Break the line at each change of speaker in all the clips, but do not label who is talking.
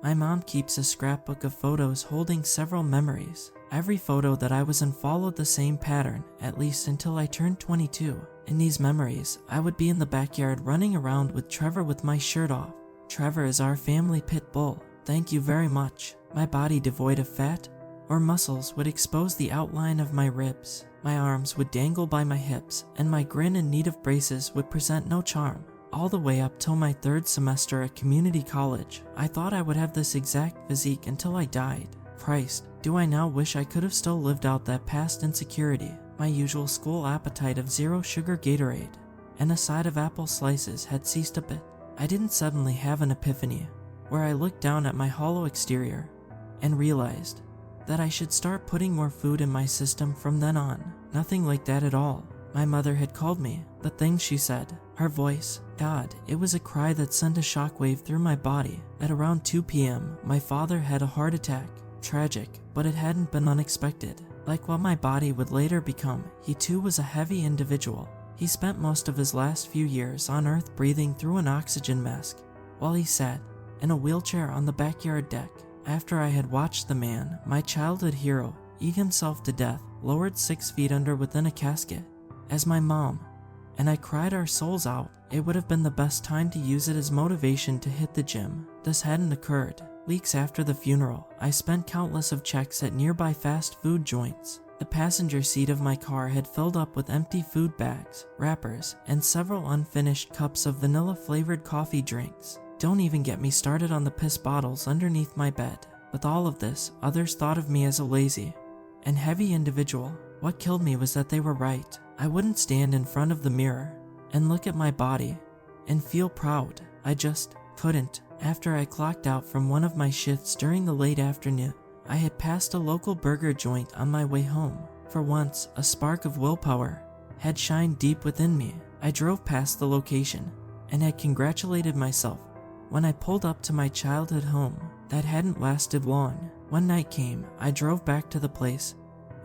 My mom keeps a scrapbook of photos holding several memories. Every photo that I was in followed the same pattern, at least until I turned 22. In these memories, I would be in the backyard running around with Trevor with my shirt off. Trevor is our family pit bull. Thank you very much. My body devoid of fat or muscles would expose the outline of my ribs. My arms would dangle by my hips, and my grin in need of braces would present no charm. All the way up till my 3rd semester at community college, I thought I would have this exact physique until I died. Christ, do I now wish I could have still lived out that past insecurity. My usual school appetite of 0 sugar Gatorade and a side of apple slices had ceased a bit. I didn't suddenly have an epiphany where I looked down at my hollow exterior and realized that I should start putting more food in my system from then on. Nothing like that at all. My mother had called me. The things she said, her voice, God, it was a cry that sent a shockwave through my body. At around 2 p.m., my father had a heart attack. Tragic, but it hadn't been unexpected. Like what my body would later become, he too was a heavy individual. He spent most of his last few years on Earth breathing through an oxygen mask, while he sat in a wheelchair on the backyard deck. After I had watched the man, my childhood hero, eat himself to death, lowered 6 feet under within a casket, as my mom and I cried our souls out, it would have been the best time to use it as motivation to hit the gym. This hadn't occurred. Weeks after the funeral, I spent countless of checks at nearby fast food joints. The passenger seat of my car had filled up with empty food bags, wrappers, and several unfinished cups of vanilla-flavored coffee drinks. Don't even get me started on the piss bottles underneath my bed. With all of this, others thought of me as a lazy and heavy individual. What killed me was that they were right. I wouldn't stand in front of the mirror and look at my body and feel proud. I just couldn't. After I clocked out from one of my shifts during the late afternoon, I had passed a local burger joint on my way home. For once, a spark of willpower had shined deep within me. I drove past the location and had congratulated myself when I pulled up to my childhood home. That hadn't lasted long. When night came, I drove back to the place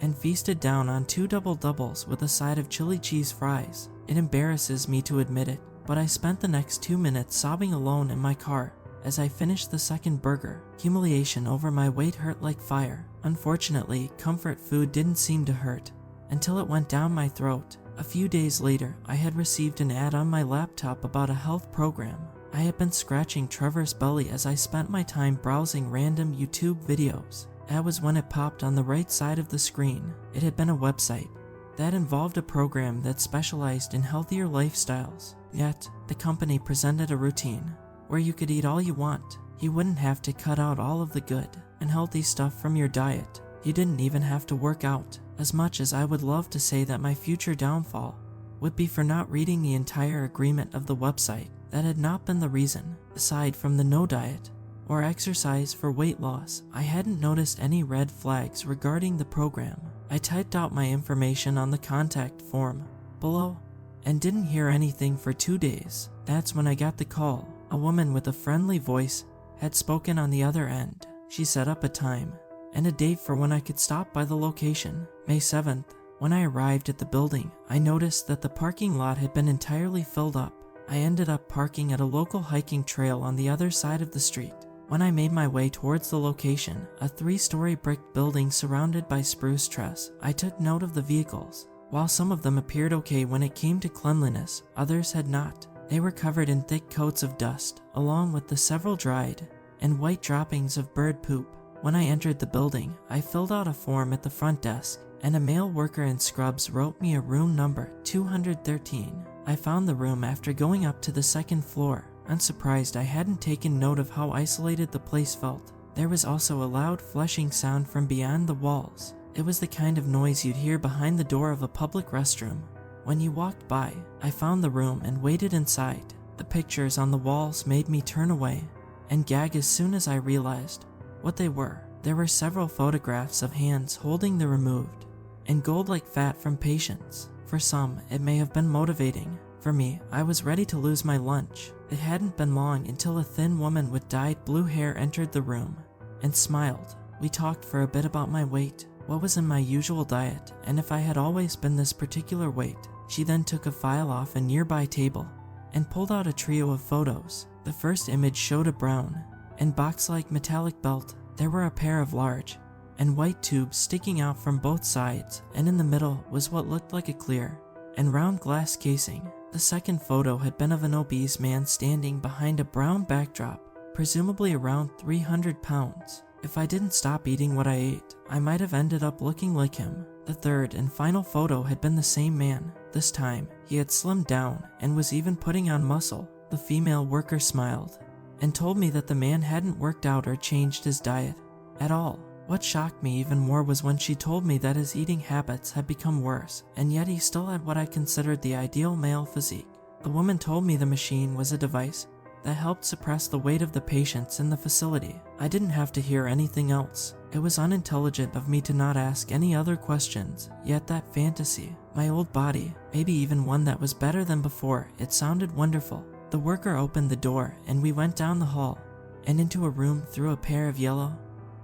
and feasted down on 2 double-doubles with a side of chili cheese fries. It embarrasses me to admit it, but I spent the next 2 minutes sobbing alone in my car as I finished the second burger. Humiliation over my weight hurt like fire. Unfortunately, comfort food didn't seem to hurt until it went down my throat. A few days later, I had received an ad on my laptop about a health program. I had been scratching Trevor's belly as I spent my time browsing random YouTube videos. That was when it popped on the right side of the screen. It had been a website that involved a program that specialized in healthier lifestyles. Yet, the company presented a routine where you could eat all you want. You wouldn't have to cut out all of the good and healthy stuff from your diet. You didn't even have to work out. As much as I would love to say that my future downfall would be for not reading the entire agreement of the website, that had not been the reason. Aside from the no diet or exercise for weight loss, I hadn't noticed any red flags regarding the program. I typed out my information on the contact form below and didn't hear anything for 2 days. That's when I got the call. A woman with a friendly voice had spoken on the other end. She set up a time and a date for when I could stop by the location. May 7th. When I arrived at the building, I noticed that the parking lot had been entirely filled up. I ended up parking at a local hiking trail on the other side of the street. When I made my way towards the location, a 3-story brick building surrounded by spruce truss, I took note of the vehicles. While some of them appeared okay when it came to cleanliness, others had not. They were covered in thick coats of dust, along with the several dried and white droppings of bird poop. When I entered the building, I filled out a form at the front desk, and a male worker in scrubs wrote me a room number 213. I found the room after going up to the 2nd floor. Unsurprised I hadn't taken note of how isolated the place felt. There was also a loud flushing sound from beyond the walls. It was the kind of noise you'd hear behind the door of a public restroom when you walked by. I found the room and waited inside. The pictures on the walls made me turn away and gag as soon as I realized what they were. There were several photographs of hands holding the removed and gold-like fat from patients. For some, it may have been motivating. For me, I was ready to lose my lunch. It hadn't been long until a thin woman with dyed blue hair entered the room and smiled. We talked for a bit about my weight, what was in my usual diet, and if I had always been this particular weight. She then took a file off a nearby table and pulled out a trio of photos. The first image showed a brown and box-like metallic belt. There were a pair of large and white tubes sticking out from both sides, and in the middle was what looked like a clear and round glass casing. The second photo had been of an obese man standing behind a brown backdrop, presumably around 300 pounds. If I didn't stop eating what I ate, I might have ended up looking like him. The third and final photo had been the same man. This time, he had slimmed down and was even putting on muscle. The female worker smiled and told me that the man hadn't worked out or changed his diet at all. What shocked me even more was when she told me that his eating habits had become worse, and yet he still had what I considered the ideal male physique. The woman told me the machine was a device that helped suppress the weight of the patients in the facility. I didn't have to hear anything else. It was unintelligent of me to not ask any other questions, yet that fantasy, my old body, maybe even one that was better than before, it sounded wonderful. The worker opened the door and we went down the hall and into a room through a pair of yellow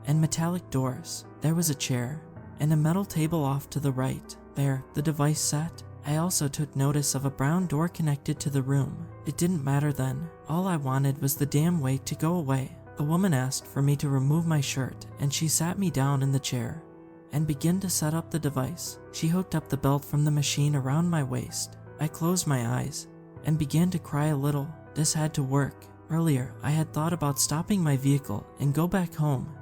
and metallic doors. There was a chair and a metal table off to the right. There, the device sat. I also took notice of a brown door connected to the room. It didn't matter then. All I wanted was the damn weight to go away. The woman asked for me to remove my shirt, and she sat me down in the chair and began to set up the device. She hooked up the belt from the machine around my waist. I closed my eyes and began to cry a little. This had to work. Earlier, I had thought about stopping my vehicle and go back home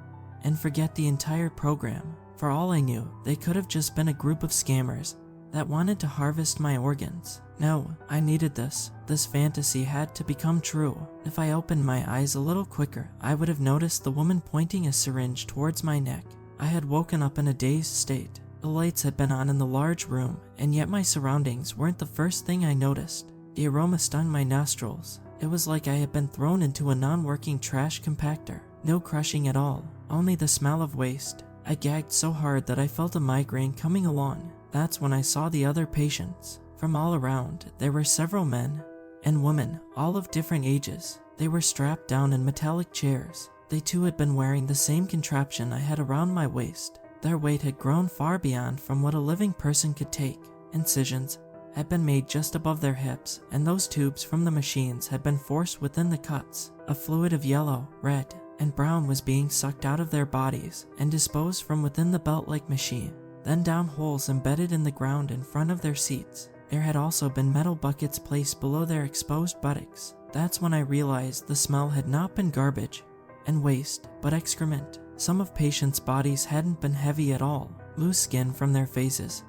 and forget the entire program. For all I knew, they could have just been a group of scammers that wanted to harvest my organs. No, I needed this. This fantasy had to become true. If I opened my eyes a little quicker, I would have noticed the woman pointing a syringe towards my neck. I had woken up in a dazed state. The lights had been on in the large room, and yet my surroundings weren't the first thing I noticed. The aroma stung my nostrils. It was like I had been thrown into a non-working trash compactor. No crushing at all, only the smell of waste. I gagged so hard that I felt a migraine coming along. That's when I saw the other patients. From all around, there were several men and women, all of different ages. They were strapped down in metallic chairs. They too had been wearing the same contraption I had around my waist. Their weight had grown far beyond from what a living person could take. Incisions had been made just above their hips, and those tubes from the machines had been forced within the cuts. A fluid of yellow, red, and brown was being sucked out of their bodies and disposed from within the belt-like machine, then down holes embedded in the ground in front of their seats. There had also been metal buckets placed below their exposed buttocks. That's when I realized the smell had not been garbage and waste, but excrement. Some of patients' bodies hadn't been heavy at all. Loose skin from their faces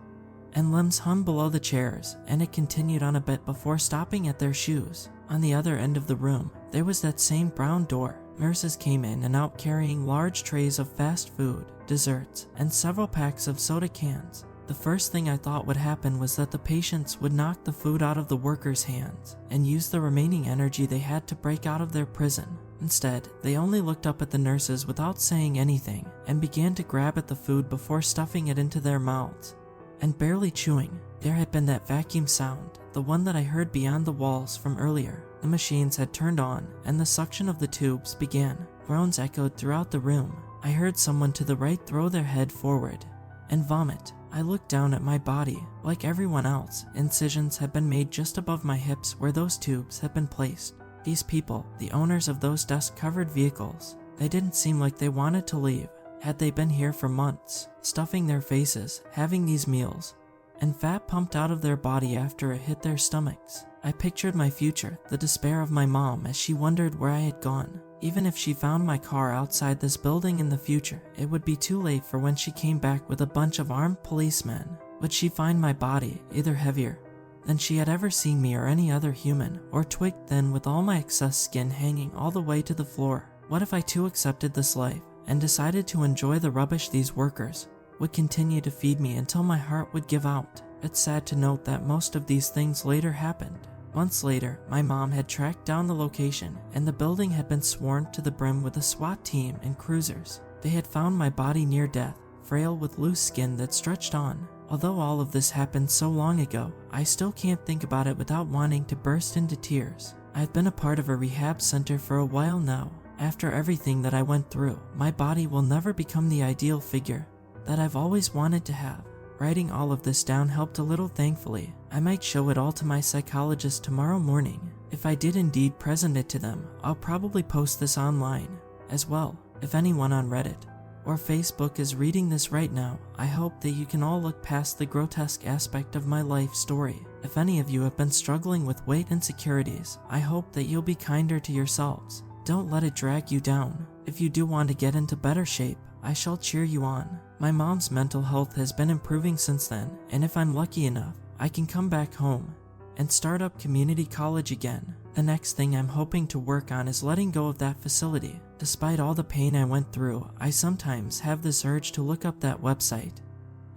and limbs hung below the chairs, and it continued on a bit before stopping at their shoes. On the other end of the room, there was that same brown door. Nurses came in and out carrying large trays of fast food, desserts, and several packs of soda cans. The first thing I thought would happen was that the patients would knock the food out of the workers' hands and use the remaining energy they had to break out of their prison. Instead, they only looked up at the nurses without saying anything and began to grab at the food before stuffing it into their mouths and barely chewing. There had been that vacuum sound, the one that I heard beyond the walls from earlier. The machines had turned on, and the suction of the tubes began. Groans echoed throughout the room. I heard someone to the right throw their head forward and vomit. I looked down at my body. Like everyone else, incisions had been made just above my hips where those tubes had been placed. These people, the owners of those dust-covered vehicles, they didn't seem like they wanted to leave. Had they been here for months, stuffing their faces, having these meals, and fat pumped out of their body after it hit their stomachs? I pictured my future, the despair of my mom as she wondered where I had gone. Even if she found my car outside this building in the future, it would be too late for when she came back with a bunch of armed policemen. Would she find my body either heavier than she had ever seen me or any other human, or twigged thin with all my excess skin hanging all the way to the floor? What if I too accepted this life and decided to enjoy the rubbish these workers would continue to feed me until my heart would give out? It's sad to note that most of these things later happened. Months later, my mom had tracked down the location, and the building had been swarmed to the brim with a SWAT team and cruisers. They had found my body near death, frail with loose skin that stretched on. Although all of this happened so long ago, I still can't think about it without wanting to burst into tears. I've been a part of a rehab center for a while now. After everything that I went through, my body will never become the ideal figure that I've always wanted to have. Writing all of this down helped a little, thankfully. I might show it all to my psychologist tomorrow morning. If I did indeed present it to them, I'll probably post this online as well. If anyone on Reddit or Facebook is reading this right now, I hope that you can all look past the grotesque aspect of my life story. If any of you have been struggling with weight insecurities, I hope that you'll be kinder to yourselves. Don't let it drag you down. If you do want to get into better shape, I shall cheer you on. My mom's mental health has been improving since then, and if I'm lucky enough, I can come back home and start up community college again. The next thing I'm hoping to work on is letting go of that facility. Despite all the pain I went through, I sometimes have this urge to look up that website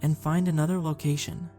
and find another location.